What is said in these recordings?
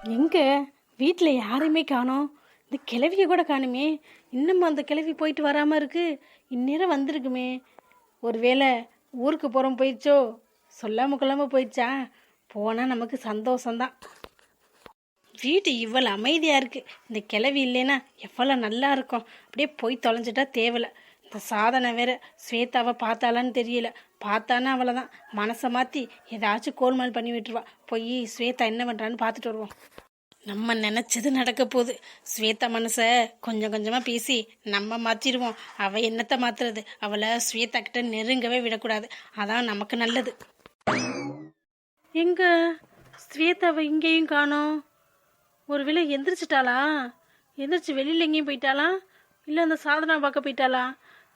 எங்கே வீட்டில் யாரையுமே காணோம். இந்த கிழவியை கூட காணுமே. இன்னும் அந்த கிழவி போயிட்டு வராமல் இருக்கு. இந்நேரம் வந்திருக்குமே. ஒருவேளை ஊருக்கு போகிறோம் போயிடுச்சோ. சொல்லாமல் கொள்ளாமல் போயிடுச்சா. போனால் நமக்கு சந்தோஷந்தான். வீட்டு இவ்வளோ அமைதியாக இருக்குது. இந்த கிழவி இல்லைன்னா எவ்வளோ நல்லா இருக்கும். அப்படியே போய் தொலைஞ்சிட்டா தேவலை. இந்த சாதனை வேற ஸ்வேதாவை பார்த்தாலான்னு தெரியல. பார்த்தானா அவ்வளோதான், மனசை மாற்றி ஏதாச்சும் கோல்மால் பண்ணி விட்டுருவா. போய் ஸ்வேதா என்ன பண்ணுறான்னு பார்த்துட்டு வருவோம். நம்ம நினச்சது நடக்க போகுது. ஸ்வேதா மனசை கொஞ்சம் கொஞ்சமாக பேசி நம்ம மாற்றிடுவோம். அவள் என்னத்தை மாற்றுறது? அவளை ஸ்வேதா கிட்ட நெருங்கவே விடக்கூடாது. அதான் நமக்கு நல்லது. எங்க ஸ்வேதாவை இங்கேயும் காணோம். ஒருவேளை எந்திரிச்சிட்டாளா? எந்திரிச்சு வெளியில் எங்கேயும் போயிட்டாளா? இல்லை அந்த சாதனா பார்க்க போயிட்டாளா?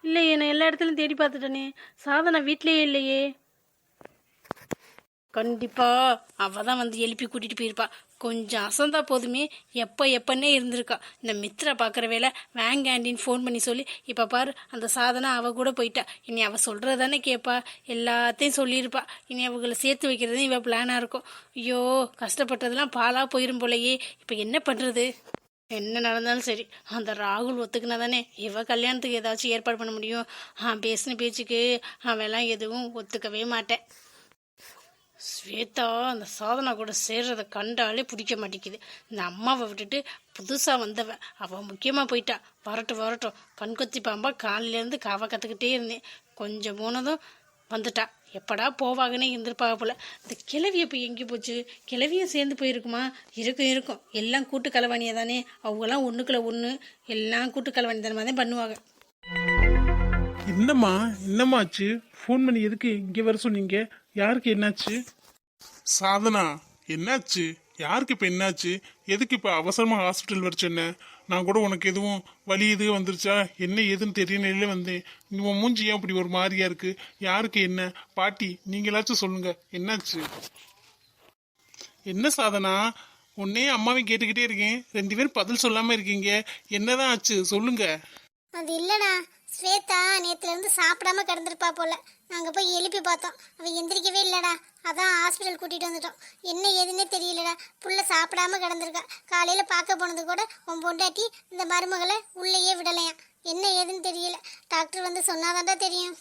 இல்லை, என்னை எல்லா இடத்துலையும் தேடி பார்த்துட்டேனே. சாதனா வீட்லேயே இல்லையே. கண்டிப்பாக அவள் தான் வந்து எழுப்பி கூட்டிகிட்டு போயிருப்பா. கொஞ்சம் அசந்தா போதுமே எப்பன்னே இருந்திருக்கா. இந்த மித்ரா பார்க்குற வேலை வேங் ஆண்டின்னு ஃபோன் பண்ணி சொல்லி இப்போ பாரு அந்த சாதனை அவள் கூட போயிட்டா. இனி அவள் சொல்கிறதானே கேட்பா. எல்லாத்தையும் சொல்லியிருப்பா. இனி அவங்களை சேர்த்து வைக்கிறதே இவள் பிளானாக இருக்கும். ஐயோ, கஷ்டப்பட்டதெல்லாம் பாலாக போயிரும் போலையே. இப்போ என்ன பண்ணுறது? என்ன நடந்தாலும் சரி, அந்த ராகுல் ஒத்துக்குனா தானே இவ கல்யாணத்துக்கு ஏதாச்சும் ஏற்பாடு பண்ண முடியும். பேசின பேச்சுக்கு அவெல்லாம் எதுவும் ஒத்துக்கவே மாட்டேன். ஸ்வேதா அந்த சாதனா கூட சேர்றதை கண்டாலே பிடிக்க மாட்டேங்குது. இந்த அம்மாவை விட்டுட்டு புதுசாக வந்தவன் அவள் முக்கியமாக போயிட்டா. வரட்டும் கண்கொத்தி பாம்பா காலையிலேருந்து காவ கற்றுக்கிட்டே இருந்தேன். கொஞ்சம் போனதும் வந்துட்டா. எப்படா போவாங்கன்னே இருந்திருப்பாங்க போல. இந்த கிழவியை போய் எங்கே போச்சு? கிழவியும் சேர்ந்து போயிருக்குமா? இருக்கும். எல்லாம் கூட்டு கலவாணியாக தானே. அவங்களாம் ஒன்றுக்குள்ள ஒன்று, எல்லாம் கூட்டு கலவாணி தானே தான் பண்ணுவாங்க. என்னம்மா ஆச்சு? ஃபோன் பண்ணி எதுக்கு இங்கே வர சொன்னீங்க? யாருக்கு என்னாச்சு? சாதனா, என்னாச்சு? யாருக்கு இப்போ என்னாச்சு? எதுக்கு இப்போ அவசரமாக ஹாஸ்பிட்டல் வர சொன்ன? நான் கூட உனக்கு எதுவும் வலி இது வந்துருச்சா என்ன ஏதுன்னு தெரியல வந்தேன். உன் மூஞ்சி ஏன் இப்படி ஒரு மாதிரியா இருக்கு? யாருக்கு என்ன? பாட்டி நீங்களாச்சும் சொல்லுங்க, என்னாச்சு? என்ன சாதனா, உன்னே அம்மாவை கேட்டுக்கிட்டே இருக்கேன், ரெண்டு பேரும் பதில் சொல்லாம இருக்கீங்க. என்னதான் ஆச்சு சொல்லுங்க. அது இல்லடா, ஸ்வேதா நேத்துல இருந்து சாப்பிடாம கிடந்திருப்பா போல. நாங்க போய் எழுப்பி பார்த்தோம், அவ எந்திரிக்கவே இல்லடா. அதான் ஹாஸ்பிட்டல் கூட்டிட்டு வந்துட்டோம். என்ன ஏதுன்னே தெரியலடா. புள்ள சாப்பிடாம கிடந்திருக்கா. காலையில பார்க்க போனது கூட உன் பொண்டாட்டி இந்த மருமகளை உள்ளேயே விடலையா. என்ன ஏதுன்னு தெரியல. டாக்டர் வந்து சொன்னாதான்டா தெரியும்.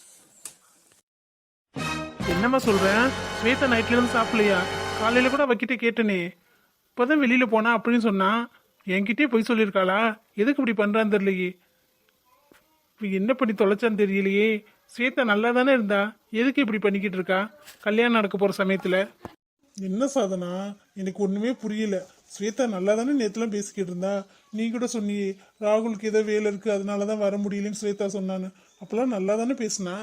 என்னம்மா சொல்றேன்? ஸ்வேதா நைட்ல இருந்து சாப்பிடலையா? காலையில கூட அவகிட்ட கேட்டனே. இப்போதான் வெளியில போனா அப்படின்னு சொன்னா. என்கிட்டயே போய் சொல்லியிருக்காளா? எதுக்கு இப்படி பண்றான்னு தெரியலையே. என்ன பண்ணி தொலைச்சான்னு தெரியலையே. ஸ்வேதா நல்லா தானே இருந்தா, எதுக்கு இப்படி பண்ணிக்கிட்டு இருக்கா கல்யாணம் நடக்க போற சமயத்துல? என்ன சாதனா, எனக்கு ஒண்ணுமே புரியல. ஸ்வேதா நல்லா தானே நேத்துலாம் பேசிக்கிட்டு இருந்தா. நீ கூட சொன்னியே ராகுலுக்கு ஏதோ வேலை இருக்கு அதனாலதான் வர முடியலன்னு ஸ்வேதா சொன்னான்னு. அப்பெல்லாம் நல்லா தானே பேசினா.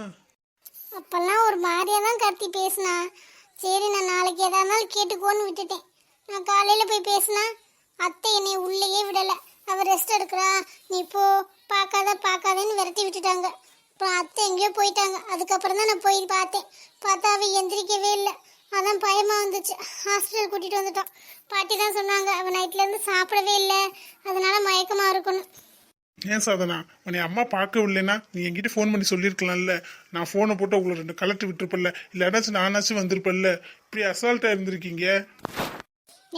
அப்பெல்லாம் ஒரு மாதிரியா தான் கத்தி பேசினா. சரி, நான் நாளைக்கு எதா இருந்தாலும் கேட்டுக்கோன்னு விட்டுட்டேன். நான் காலையில போய் பேசினா அத்தை என்னை உள்ளேயே விடல. அவ ரெஸ்ட் எடுக்கிறா, நீ போ, பார்க்காதன்னு விரட்டி விட்டுட்டாங்க. அப்புறம் அத்தை எங்கேயோ போயிட்டாங்க. அதுக்கப்புறம் தான் நான் போய் பார்த்தேன். பார்த்தா அவ எந்திரிக்கவே இல்லை. அதான் பயமா வந்துச்சு. ஹாஸ்பிட்டல் கூட்டிட்டு வந்துட்டோம். பாட்டி தான் சொன்னாங்க அவ நைட்ல இருந்து சாப்பிடவே இல்லை, அதனால மயக்கமா இருக்கணும். ஏன் சாதனா, உன்னை அம்மா பார்க்கவில்லைன்னா நீ என்கிட்ட ஃபோன் பண்ணி சொல்லியிருக்கலாம்ல. நான் ஃபோனை போட்டு உங்களை ரெண்டு கலெக்டர் விட்டுருப்பல்ல, இல்லைனாச்சும் நானாச்சும் வந்திருப்பல்ல. இப்படி அசால்ட்டா இருந்திருக்கீங்க.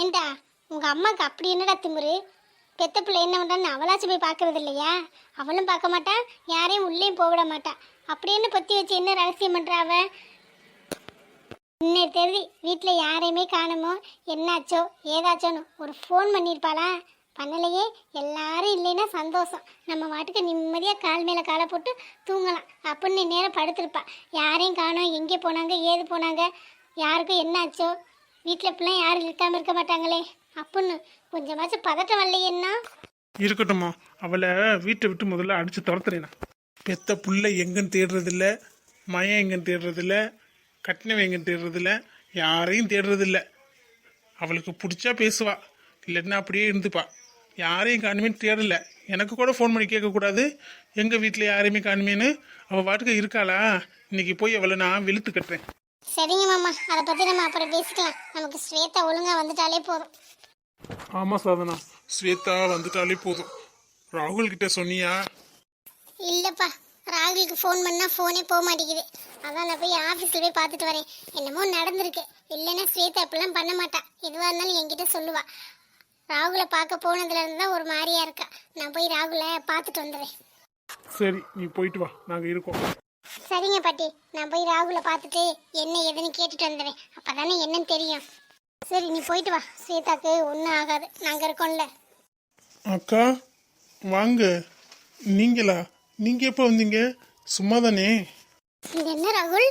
ஏண்டா, உங்க அம்மாக்கு அப்படி என்னடா திமிரு? பெத்த பிள்ளை என்ன பண்றான்னு அவளாச்சும் போய் பார்க்கறது இல்லையா? அவளும் பார்க்க மாட்டா, யாரையும் உள்ளேயும் போவிட மாட்டா. அப்படி என்ன பத்தி வச்சு என்ன ரகசியம் பண்றா அவ? இன்னும் தெரிஞ்சு வீட்டில் யாரையுமே காணுமோ, என்னாச்சோ ஏதாச்சோன்னு ஒரு ஃபோன் பண்ணியிருப்பாளா? பண்ணலையே. எல்லாரும் இல்லைன்னா சந்தோஷம், நம்ம வாட்டுக்கு நிம்மதியாக கால் மேலே காலை போட்டு தூங்கலாம் அப்படின்னு நேரம் படுத்திருப்பா. யாரையும் காணோம், எங்கே போனாங்க, ஏது போனாங்க, யாருக்கும் என்னாச்சோ, வீட்டில் பிள்ளை யாரும் இருக்காமல் இருக்க மாட்டாங்களே அப்படின்னு கொஞ்சமாச்சும் பதட்டம் வரலையேன்னா. இருக்கட்டும்மா, அவளை வீட்டை விட்டு முதல்ல அடிச்சு துரத்துறேனா. பெத்த புள்ள எங்கன்னு தேடுறதில்ல, மயம் எங்கன்னு தேடுறதில்ல, கட்டினவன் எங்கன்னு தேடுறதில்ல, யாரையும் தேடுறதில்ல. அவளுக்கு பிடிச்சா பேசுவா, இல்லைன்னா அப்படியே இருந்துப்பா. யாரையும் காணுமேன்னு தேடல. எனக்கு கூட ஃபோன் பண்ணி கேட்கக்கூடாது எங்கள் வீட்டில் யாரையுமே காணுமேன்னு. அவள் வாட்டுக்கு இருக்காளா? இன்னைக்கு போய் அவளை நான் வெளுத்து கட்டுறேன். சரிங்க மாமா, அதை பற்றி நம்ம அப்புறம் பேசிக்கலாம். நமக்கு ஸ்வேதா ஒழுங்கா வந்துட்டாலே போதும். ஆமா சாதனா, ஸ்வேதா வந்துட்டாலே போதும். ராகுல் கிட்ட சொன்னியா? இல்லைப்பா, ராகுலுக்கு ஃபோன் பண்ணால் ஃபோனே போக மாட்டேங்குது. அதான் நான் போய் ஆஃபீஸில் போய் பார்த்துட்டு வரேன். என்னமோ நடந்திருக்கு. இல்லைன்னா ஸ்வேதா இப்பெல்லாம் பண்ண மாட்டா. எதுவாக இருந்தாலும் என்கிட்ட சொல்லுவா. ராகுலை பார்க்க போனதுல இருந்து தான் ஒரு மாதிரியா இருக்கா. நான் போய் ராகுலை பார்த்துட்டு வந்துடுறேன். சரி நீ போயிட்டு வா, நாங்கள் இருக்கோம். சரிங்க பாட்டி, நான் போய் ராகுலை பார்த்துட்டு என்ன ஏதுன்னு கேட்டுட்டு வந்துடுறேன். அப்பதானே என்னன்னு தெரியும். சரி நீ போயிட்டு வா, ஸ்வேதாக்கு ஒன்றும் ஆகாது, நாங்கள் இருக்கோம்ல. அக்கா வாங்க. நீங்களா? நீங்கள் எப்போ வந்தீங்க? சும்மா தானே? இது என்ன ராகுல்,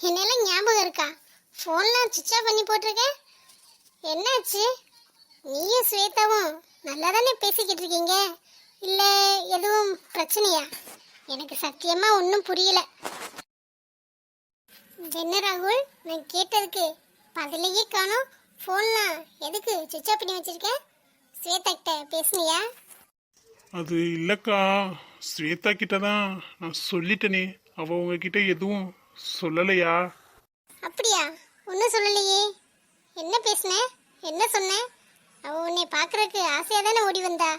என்னெல்லாம் ஞாபகம் இருக்கா? ஃபோன்லாம் சுவிட்ச் ஆஃப் பண்ணி போட்டிருக்கேன். என்னாச்சு? நீயும் ஸ்வேதாவும் நல்லா தானே பேசிக்கிட்டு இருக்கீங்க, இல்லை எதுவும் பிரச்சனையா? எனக்கு சத்தியமா ஒன்றும் புரியல. என்ன ராகுல், நான் கேட்டதுக்கு பதிலையே காணோம். ஃபோன்லாம் எதுக்கு சுவிட்ச் ஆஃப் பண்ணி வச்சிருக்கேன்? ஸ்வேதா கிட்ட பேசுனியா? அது இல்லைக்கா, ஸ்வேதா கிட்ட தான் நான் சொல்லிட்டேனே. அவள் உங்ககிட்ட எதுவும் சொல்லலையா? அப்படியா? ஒன்றும் சொல்லலையே. என்ன பேசுன? என்ன சொன்ன? அவ உன்னை பார்க்கறதுக்கு ஆசையாக தானே ஓடி வந்தா.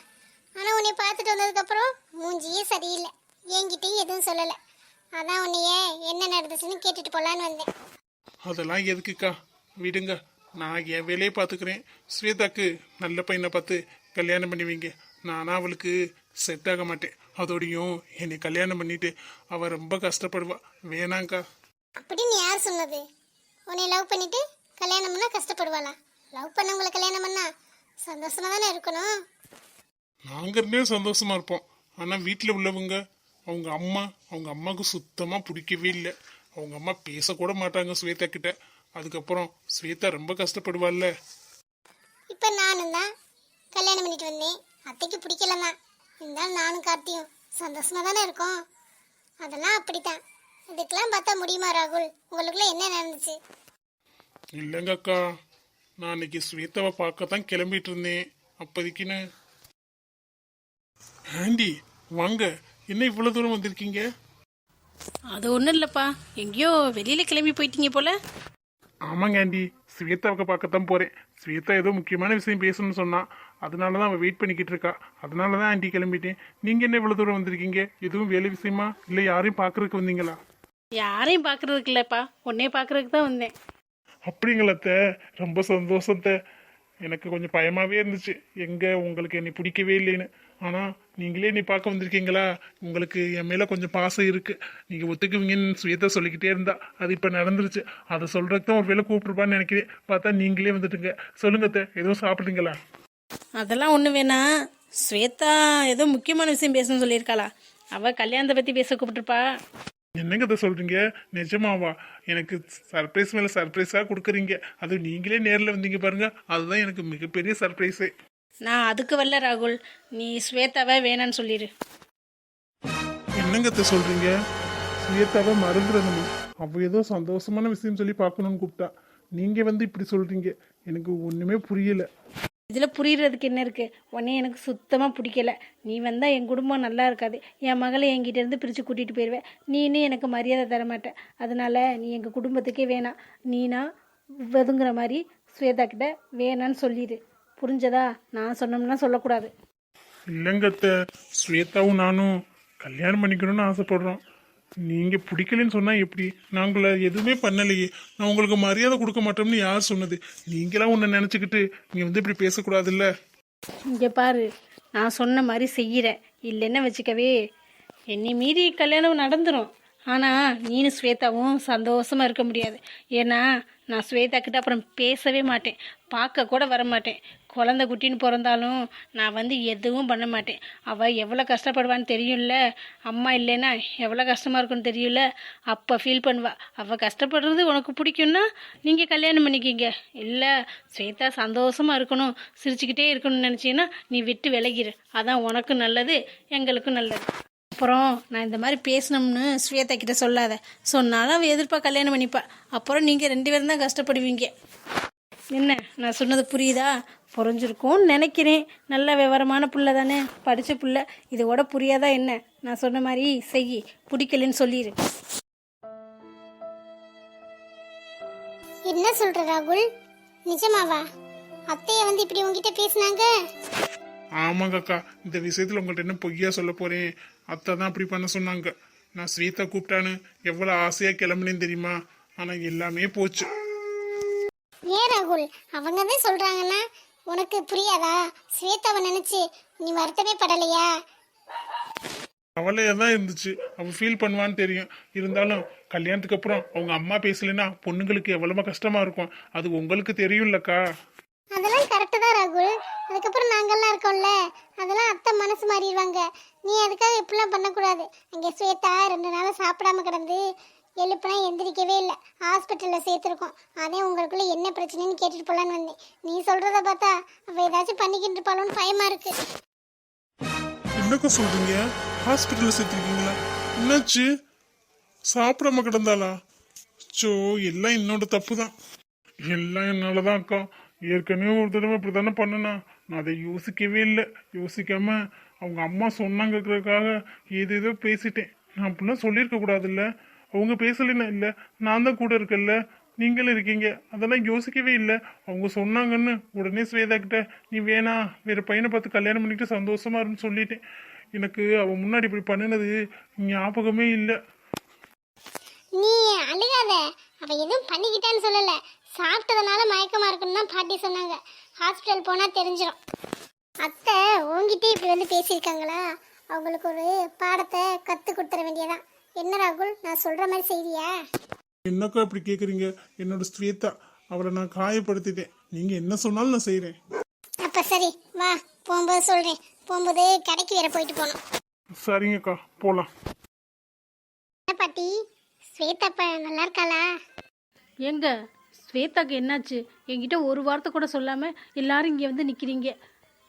ஆனால் உன்னை பார்த்துட்டு வந்ததுக்கப்புறம் மூஞ்சியே சரியில்லை, என்கிட்டயும் எதுவும் சொல்லலை. அதான் உன்னைய என்ன நடந்துச்சுன்னு கேட்டுட்டு போகலான்னு வந்தேன். அதெல்லாம் எதுக்குக்கா, விடுங்க. நான் என் வேலையை பார்த்துக்கிறேன். ஸ்வேதாக்கு நல்ல பையனை பார்த்து கல்யாணம் பண்ணி வைங்க. நானா அவளுக்கு செட் ஆக மாட்டேன். அதோடையும் என்னை கல்யாணம் பண்ணிட்டு அவள் ரொம்ப கஷ்டப்படுவா. வேணாங்க்கா. அப்படின்னு யார் சொன்னது? உன்னை லவ் பண்ணிட்டு கல்யாணம் பண்ணா கஷ்டப்படுவாளா? லவ் பண்ணவங்களை கல்யாணம் பண்ணா சந்தோஷமா தானே இருக்கணும். நாங்கள் இருந்தே சந்தோஷமா இருப்போம். ஆனால் வீட்டில் உள்ளவங்க, அவங்க அம்மாவுக்கு சுத்தமாக பிடிக்கவே இல்லை. அவங்க அம்மா பேசக்கூட மாட்டாங்க ஸ்வேதா கிட்ட. அதுக்கப்புறம் ஸ்வேதா ரொம்ப கஷ்டப்படுவாள்ல. இப்போ நானும் தான் கல்யாணம் பண்ணிட்டு வந்தேன். அத்தைக்கு பிடிக்கல தான். இருந்தாலும் நானும் கார்த்தியும் சந்தோஷமா தானே இருக்கோம். அதெல்லாம் அப்படித்தான். இதுக்கெல்லாம் பார்த்தா முடியுமா ராகுல்? உங்களுக்குள்ள என்ன நடந்துச்சு? இல்லைங்க அக்கா, நான் அன்னைக்கு ஸ்வேதாவை பார்க்க தான் கிளம்பிட்டு இருந்தேன். அப்போதைக்குன்னு ஆண்டி வாங்க, என்ன இவ்வளோ தூரம் வந்திருக்கீங்க? அது ஒன்றும் இல்லைப்பா, எங்கேயோ வெளியில் கிளம்பி போயிட்டீங்க போல. ஆமாங்க ஆண்டி, ஸ்வேதாவுக்கு பார்க்கத்தான் போகிறேன். ஸ்வேதா ஏதோ முக்கியமான விஷயம் பேசணும்னு சொன்னான். அதனால தான் அவள் வெயிட் பண்ணிக்கிட்டு இருக்கா. அதனால தான் ஆண்டி கிளம்பிட்டேன். நீங்கள் என்ன இவ்வளோ தூரம் வந்திருக்கீங்க? எதுவும் வேலை விஷயமா இல்லை யாரையும் பார்க்கறதுக்கு வந்தீங்களா? யாரையும் பார்க்கறதுக்கு இல்லைப்பா, உன்னைய பார்க்கறதுக்கு தான் வந்தேன். அப்படிங்களா அத்தை? ரொம்ப சந்தோஷத்தை. எனக்கு கொஞ்சம் பயமாகவே இருந்துச்சு, எங்கே உங்களுக்கு என்னை பிடிக்கவே இல்லைன்னு. ஆனால் நீங்களே என்னை பார்க்க வந்திருக்கீங்களா? உங்களுக்கு என் மேலே கொஞ்சம் பாசம் இருக்குது. நீங்கள் ஒத்துக்குவீங்கன்னு ஸ்வேதா சொல்லிக்கிட்டே இருந்தா. அது இப்போ நடந்துருச்சு. அதை சொல்கிறதுக்கு தான் ஒரு வேளை கூப்பிட்டுருப்பான்னு நினைக்கிறேன். பார்த்தா நீங்களே வந்துட்டுங்க. சொல்லுங்க அத்தை, எதுவும் சாப்பிட்றீங்களா? அதெல்லாம் ஒன்று வேணாம். ஸ்வேதா ஏதோ முக்கியமான விஷயம் பேசணும்னு சொல்லியிருக்காளா? அவள் கல்யாணத்தை பற்றி பேச கூப்பிட்டுருப்பா. என்னங்க இதை சொல்கிறீங்க? நிஜமாவா? எனக்கு சர்ப்ரைஸ் மேலே சர்ப்ரைஸாக கொடுக்குறீங்க. அது நீங்களே நேரில் வந்தீங்க பாருங்க, அதுதான் எனக்கு மிகப்பெரிய சர்ப்ரைஸே. நான் அதுக்கு வரல ராகுல், நீ ஸ்வேதாவை வேணான்னு சொல்லிடு. என்னங்க இதை சொல்கிறீங்க? ஸ்வேதாவை மறந்துடணும். அவள் ஏதோ சந்தோஷமான விஷயம் சொல்லி பார்க்கணுன்னு கூப்பிட்டா. நீங்கள் வந்து இப்படி சொல்கிறீங்க, எனக்கு ஒன்றுமே புரியலை. இதில் புரிகிறதுக்கு என்ன இருக்குது? உடனே எனக்கு சுத்தமாக பிடிக்கல. நீ வந்தால் என் குடும்பம் நல்லா இருக்காது. என் மகளை என்கிட்ட இருந்து பிரித்து கூட்டிகிட்டு போயிடுவேன். நீனே எனக்கு மரியாதை தர மாட்டேன். அதனால் நீ எங்கள் குடும்பத்துக்கே வேணாம். நீனா வெதுங்குற மாதிரி ஸ்வேதா கிட்ட வேணான்னு சொல்லிடு. புரிஞ்சதா? நான் சொன்னோம்னா சொல்லக்கூடாது. இல்லைங்க அத்தை, ஸ்வேதாவும் நானும் கல்யாணம் பண்ணிக்கணும்னு ஆசைப்படுறோம். நீங்கள் பிடிக்கலன்னு சொன்னால் எப்படி? நாங்கள எதுவுமே பண்ணலையே. நான் உங்களுக்கு மரியாதை கொடுக்க மாட்டோம்னு யார் சொன்னது? நீங்களாம் ஒன்று நினச்சிக்கிட்டு நீங்கள் வந்து இப்படி பேசக்கூடாதுல்ல. இங்கே பாரு, நான் சொன்ன மாதிரி செய்கிறேன். இல்லைன்னா வச்சுக்கவே என்னை மீறி கல்யாணம் நடந்துடும். ஆனால் நீனு ஸ்வேதாவும் சந்தோஷமாக இருக்க முடியாது. ஏன்னா நான் ஸ்வேதா கிட்ட அப்புறம் பேசவே மாட்டேன், பார்க்க கூட வர மாட்டேன். குழந்தை குட்டின்னு பிறந்தாலும் நான் வந்து எதுவும் பண்ண மாட்டேன். அவள் எவ்வளோ கஷ்டப்படுவான்னு தெரியும்ல. அம்மா இல்லைன்னா எவ்வளோ கஷ்டமாக இருக்குன்னு தெரியும்ல. அப்போ ஃபீல் பண்ணுவா. அவள் கஷ்டப்படுறது உனக்கு பிடிக்கும்னா நீங்கள் கல்யாணம் பண்ணிக்கிங்க. இல்லை ஸ்வேதா சந்தோஷமாக இருக்கணும், சிரிச்சுக்கிட்டே இருக்கணும்னு நினச்சின்னா நீ விட்டு விலகிரு. அதான் உனக்கும் நல்லது, எங்களுக்கும் நல்லது. அப்புறம் நான் இந்த மாதிரி பேசணும்னு ஸ்வேதா கிட்ட சொல்லாத. சொன்னாலும் அவள் எதிர்ப்பா கல்யாணம் பண்ணிப்பா. அப்புறம் நீங்கள் 2 பேரும் தான் கஷ்டப்படுவீங்க. என்ன நான் சொன்னது புரியுதா? புரிஞ்சிருக்கும்னு நினைக்கிறேன். நல்ல விவரமான புள்ள தானே, படித்த புள்ள. இதோட புரியாதா என்ன? நான் சொன்ன மாதிரி செய், பிடிக்கலன்னு சொல்லிடு. என்ன சொல்ற ராகுல்? நிஜமாவா? அத்தைய வந்து இப்படி உங்ககிட்ட பேசினாங்க? ஆமாங்க அக்கா, இந்த விஷயத்தில் உங்கள்கிட்ட என்ன பொய்யா சொல்ல போகிறேன். அத்தை தான் அப்படி பண்ண சொன்னாங்க. நான் ஸ்வேதா கூப்பிட்டான்னு எவ்வளோ ஆசையாக கிளம்புனேன்னு தெரியுமா? ஆனால் எல்லாமே போச்சு. ஏன் ராகுல், அவங்க தான் சொல்றாங்கன்னா உனக்கு புரியாதா? ஸ்வேதாவை நினைச்சு நீ வருத்தமே படலையா? கவலையா தான் இருந்துச்சு. அவ ஃபீல் பண்ணுவான்னு தெரியும். இருந்தாலும் கல்யாணத்துக்கு அப்புறம் அவங்க அம்மா பேசலைன்னா பொண்ணுங்களுக்கு எவ்வளவு கஷ்டமா இருக்கும். அது உங்களுக்கு தெரியும்லக்கா. அதெல்லாம் கரெக்டு தான் ராகுல். அதுக்கப்புறம் நாங்கெல்லாம் இருக்கோம்ல, அதெல்லாம் அத்தை மனசு மாறிடுவாங்க. நீ அதுக்காக இப்படிலாம் பண்ணக்கூடாது. அங்கே ஸ்வேதா 2 நாள் சாப்பிடாம கிடந்து எழுப்புனா எந்திரிக்கவே இல்லை. ஹாஸ்பிட்டலில் சேர்த்துருக்கோம். அதே உங்களுக்குள்ள என்ன பிரச்சனைன்னு கேட்டுட்டு போலான்னு வந்தேன். நீ சொல்றத பார்த்தா அவ ஏதாச்சும் பண்ணிக்கிட்டு இருப்பாளோன்னு பயமா இருக்கு. என்னக்கா சொல்றீங்க? ஹாஸ்பிட்டல்ல சேர்த்துருக்கீங்களா? என்னாச்சு? சாப்பிடாம கிடந்தாளா? சோ, எல்லாம் என்னோட தப்பு தான். எல்லாம் என்னாலதான் அக்கா. ஏற்கனவே ஒரு தடவை இப்படி தானே பண்ணனா. நான் அதை யோசிக்கவே இல்லை. யோசிக்காம அவங்க அம்மா சொன்னாங்கிறதுக்காக ஏதேதோ பேசிட்டேன். நான் அப்படிலாம் சொல்லியிருக்க கூடாதுல்ல. அவங்க பேசலைன்னா இல்லை, நான் தான் கூட இருக்கேன்ல, நீங்களும் இருக்கீங்க. அதெல்லாம் யோசிக்கவே இல்லை. அவங்க சொன்னாங்கன்னு உடனே ஸ்வேதா கிட்ட நீ வேணா வேற பையனை பார்த்து கல்யாணம் பண்ணிட்டு சந்தோஷமா இருன்னு சொல்லிட்டேன். எனக்கு அவன் முன்னாடி இப்படி பண்ணினது ஞாபகமே இல்லை. நீ அழுகாத. அவ எதுவும் பண்ணிக்கிட்டான்னு சொல்லல. சாப்பிட்டதுனால மயக்கமா இருக்குன்னு தான் பாட்டி சொன்னாங்க. ஹாஸ்பிட்டல் போனா தெரிஞ்சிடும். அத்தை உங்ககிட்ட இப்படி வந்து பேசியிருக்காங்களா? அவங்களுக்கு ஒரு பாடத்தை கத்து கொடுத்துட வேண்டியதான். என்ன ராகுல், நான் சொல்ற மாதிரி செய்தியா? என்னக்கா இப்படி கேக்குறீங்க? என்னோட ஸ்வேதா, அவளை நான் காயப்படுத்திட்டேன். நீங்க என்ன சொன்னாலும் நான் செய்யறேன். அப்ப சரி வா, போகும்போது சொல்றேன். போகும்போது கடைக்கு வேற போயிட்டு போனோம். சரிங்கக்கா, போலாம். என்ன பாட்டி, ஸ்வேதா அப்ப நல்லா இருக்காளா? எங்க ஸ்வேதாக்கு என்னாச்சு? என்கிட்ட ஒரு வார்த்தை கூட சொல்லாமல் எல்லாரும் இங்கே வந்து நிற்கிறீங்க.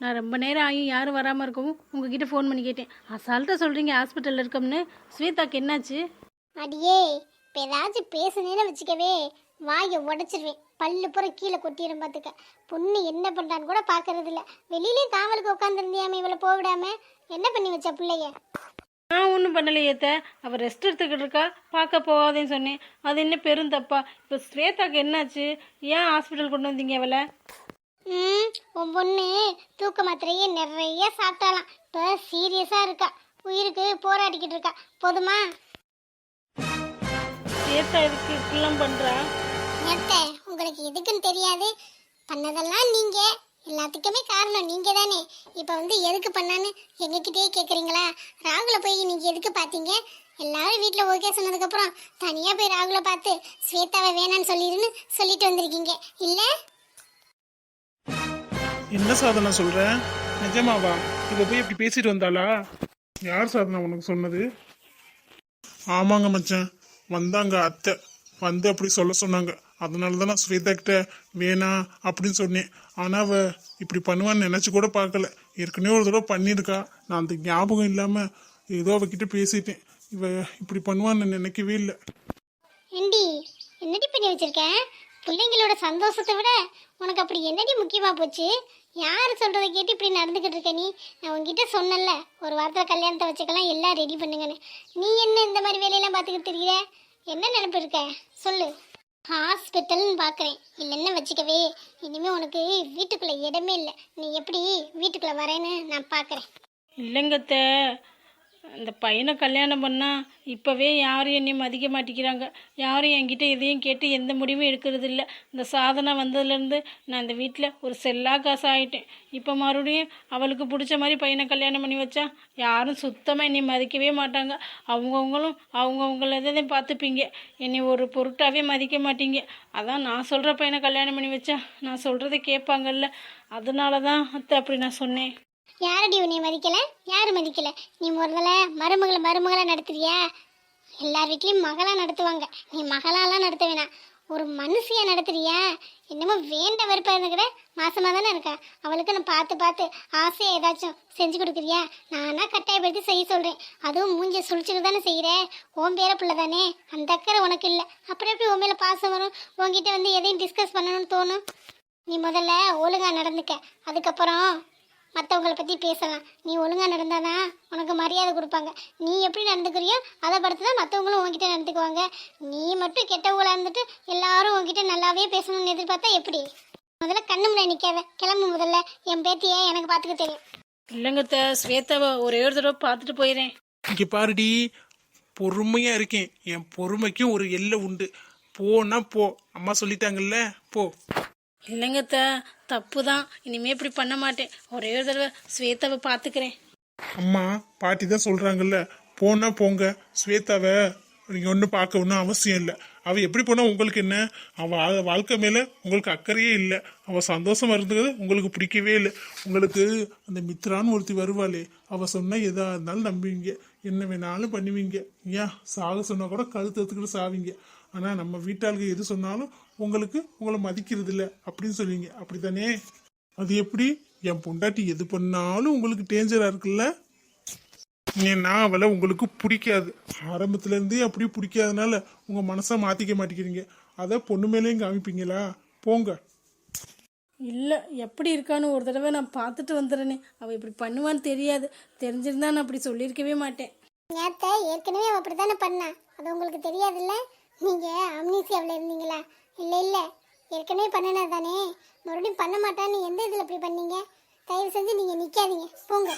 நான் ரொம்ப நேரம் ஆகியும் யாரும் வராமல் இருக்கவும் உங்ககிட்ட ஃபோன் பண்ணி கேட்டேன். அசால்ட்டாக சொல்கிறீங்க ஹாஸ்பிட்டலில் இருக்கோம்னு. ஸ்வேதாக்கு என்னாச்சு? அடியே, இப்போ ஏதாச்சும் பேசுனேன்னு வச்சுக்கவே வாயை உடச்சிருவேன். பல்லு பூரா கீழே கொட்டிடும் பார்த்துக்க. பொண்ணு என்ன பண்ணுறான்னு கூட பார்க்கறது இல்லை. வெளியிலே காவலுக்கு உட்காந்துருந்தியாம இவளை போவிடாம என்ன பண்ணி வச்ச பிள்ளைய? நான் ஒன்றும் பண்ணலையேத்த. அவள் ரெஸ்ட் எடுத்துக்கிட்டு இருக்கா, பார்க்க போகாதேன்னு சொன்னேன். அது என்ன பெரும் தப்பா? இப்போ ஸ்வேதாக்கு என்னாச்சு? ஏன் ஹாஸ்பிட்டல் கொண்டு வந்தீங்க அவளை? உன் பொண்ணு தூக்க மாத்திரையே நிறைய சாப்பிட்டாலாம். இப்போ சீரியஸாக இருக்கா. உயிருக்கு போராடிக்கிட்டு இருக்கா. போதுமா? ஸ்வேதா எதுக்கு இப்படிலாம் பண்ணுறா? ஏத்த உங்களுக்கு எதுக்குன்னு தெரியாது. பண்ணதெல்லாம் நீங்க. எல்லாத்துக்குமே காரணம் நீங்க தானே. இப்போ வந்து எதுக்கு பண்ணான்னு எங்ககிட்டயே கேட்குறீங்களா? ராகுல போய் நீங்க எதுக்கு பார்த்தீங்க? எல்லாரும் வீட்டில் ஓகே சொன்னதுக்கப்புறம் தனியாக போய் ராகுல பார்த்து ஸ்வேதாவை வேணான்னு சொல்லிட்டு வந்திருக்கீங்க இல்லை? என்ன சாதனை சொல்ற? நிஜமாவா? இவ போய் இப்படி பேசிட்டு வந்தாளா? யார் சாதனை உனக்கு சொன்னது? ஆமாங்க மச்சான், வந்தாங்க அத்தை. வந்து அப்படி சொல்ல சொன்னாங்க. அதனால தான் நான் ஸ்வேதா கிட்ட வேணா அப்படின்னு சொன்னேன். ஆனால் அவ இப்படி பண்ணுவான்னு நினச்சி கூட பார்க்கல. ஏற்கனவே ஒரு தடவை பண்ணியிருக்கா. நான் அந்த ஞாபகம் இல்லாமல் ஏதோ அவகிட்ட பேசிட்டேன். இவ இப்படி பண்ணுவான்னு நினைக்கவே இல்லை. ஏண்டி என்னடி பண்ணி வச்சிருக்கேன்? பிள்ளைங்களோட சந்தோஷத்தை விட உனக்கு அப்படி என்னடி முக்கியமாக போச்சு? யார் சொல்கிறத கேட்டு இப்படி நடந்துக்கிட்டு இருக்க நீ? நான் உங்ககிட்ட சொன்னேன்ல, ஒரு வாரத்தில் கல்யாணத்தை வச்சுக்கலாம், எல்லாம் ரெடி பண்ணுங்கன்னு. நீ என்ன இந்த மாதிரி வேலையெல்லாம் பார்த்துக்கிட்டு தெரியுற? என்ன நினைப்பு இருக்க சொல்லு. ஹாஸ்பிட்டல்னு பார்க்குறேன் இல்லைன்னு வச்சுக்கவே. இனிமேல் உனக்கு வீட்டுக்குள்ளே இடமே இல்லை. நீ எப்படி வீட்டுக்குள்ளே வரேன்னு நான் பார்க்குறேன். இல்லைங்கத்த, அந்த பையனை கல்யாணம் பண்ணால் இப்போவே யாரும் என்னையும் மதிக்க மாட்டேங்கிறாங்க. யாரும் என்கிட்ட எதையும் கேட்டு எந்த முடிவும் எடுக்கிறது இல்லை. இந்த சாதனை வந்ததுலேருந்து நான் இந்த வீட்டில் ஒரு செல்லா காசு ஆகிட்டேன். இப்போ மறுபடியும் அவளுக்கு பிடிச்ச மாதிரி பையனை கல்யாணம் பண்ணி வச்சா யாரும் சுத்தமாக என்னை மதிக்கவே மாட்டாங்க. அவங்கவுங்களும் அவங்கவுங்களதான் பார்த்துப்பீங்க. என்னை ஒரு பொருட்டாகவே மதிக்க மாட்டீங்க. அதான் நான் சொல்கிற பையனை கல்யாணம் பண்ணி வச்சா நான் சொல்கிறத கேட்பாங்கல்ல. அதனால தான் அத்தை அப்படி நான் சொன்னேன். யாரடி உன்னை மதிக்கல? யார் மதிக்கல? நீ முதல்ல மருமகளை நடத்துறியா? எல்லார் வீட்லேயும் மகளாக நடத்துவாங்க. நீ மகளாலாம் நடத்த வேணாம், ஒரு மனுஷியா நடத்துறியா? என்னமோ வேண்ட வெறுப்பா இருந்துக்கிற. மாசமாக தானே இருக்கா. அவளுக்கு நான் பார்த்து ஆசையாக ஏதாச்சும் செஞ்சு கொடுக்குறியா? நானா கட்டாயப்படுத்தி செய்ய சொல்கிறேன். அதுவும் மூஞ்ச சுழிச்சுட்டு தானே செய்கிற. உன் பேர பிள்ளை தானே, அந்த அக்கறை உனக்கு இல்லை. அப்புறம் எப்படி உன் மேலே பாசம் வரும்? உன்கிட்ட வந்து எதையும் டிஸ்கஸ் பண்ணணும்னு தோணும். நீ முதல்ல ஒழுங்காக நடந்துக்க, அதுக்கப்புறம் மற்றவங்களை பற்றி பேசலாம். நீ ஒழுங்காக நடந்தாதான் உனக்கு மரியாதை கொடுப்பாங்க. நீ எப்படி நடந்துக்கிறியோ அதை படுத்து தான் மற்றவங்களும் உங்ககிட்ட நடந்துக்குவாங்க. நீ மட்டும் கெட்டவங்களா இருந்துட்டு எல்லாரும் உங்ககிட்ட நல்லாவே பேசணும்னு எதிர்பார்த்தா எப்படி? முதல்ல கண்ணு முன்னாடி நிற்காத, கிளம்பு முதல்ல. என் பேத்தியை எனக்கு பார்த்துக்க தெரியும். இல்லைங்கத்த, ஸ்வேதாவை ஒரே ஒரு தடவை பார்த்துட்டு போயிடுறேன். இங்கே பாருடி, பொறுமையா இருக்கேன். என் பொறுமைக்கும் ஒரு எல்லை உண்டு. போனா போ, அம்மா சொல்லிட்டாங்கல்ல, போ. இல்லைங்க தப்பு தான். இனிமே இப்படி பண்ண மாட்டேன். ஒரே ஒரு தடவை ஸ்வேதாவை பார்த்துக்கிறேன். அம்மா பாட்டி தான் சொல்றாங்கல்ல, போனா போங்க. ஸ்வேதாவை நீங்க ஒன்றும் பார்க்க ஒன்றும் அவசியம் இல்லை. அவ எப்படி போனா உங்களுக்கு என்ன? அவ வாழ்க்கை மேல உங்களுக்கு அக்கறையே இல்லை. அவ சந்தோஷமா இருந்தது உங்களுக்கு பிடிக்கவே இல்லை. உங்களுக்கு அந்த மித்ரான்னு ஒருத்தி வருவாளே, அவ சொன்னா எதா இருந்தாலும் நம்புவீங்க, என்ன வேணாலும் பண்ணுவீங்க. ஏன் சாக சொன்னா கூட கழுத்து எடுத்துக்கிட்டு சாவீங்க. ஆனா நம்ம வீட்டாளுக்கு எது சொன்னாலும் உங்களை மதிக்கிறது இல்லை அப்படின்னு சொல்லுவீங்க. அப்படித்தானே? அது எப்படி? என் பொண்டாட்டி எது பண்ணாலும் உங்களுக்கு டேஞ்சரா இருக்குல்ல. ஏன்னா அவளை உங்களுக்கு பிடிக்காது. ஆரம்பத்துல இருந்தே அப்படி பிடிக்காதனால உங்க மனசை மாத்திக்க மாட்டேங்கிறீங்க. அதை பொண்ணு மேலேயும் காமிப்பீங்களா? போங்க. இல்லை, எப்படி இருக்கான்னு ஒரு தடவை நான் பார்த்துட்டு வந்துடுறேனே. அவள் இப்படி பண்ணுவான்னு தெரியாது. தெரிஞ்சிருந்தா நான் அப்படி சொல்லியிருக்கவே மாட்டேன். நேத்த ஏற்கனவே அவ அப்படித்தானே பண்ணா, அது உங்களுக்கு தெரியாதுல்ல? நீங்க அம்னீசியாவில் இருந்தீங்களா? இல்லை ஏற்கனவே பண்ணினது தானே, மறுபடியும் பண்ண மாட்டான்னு எந்த இதில் இப்படி பண்ணீங்க? தயவு செஞ்சு நீங்கள் நிற்காதீங்க, போங்க.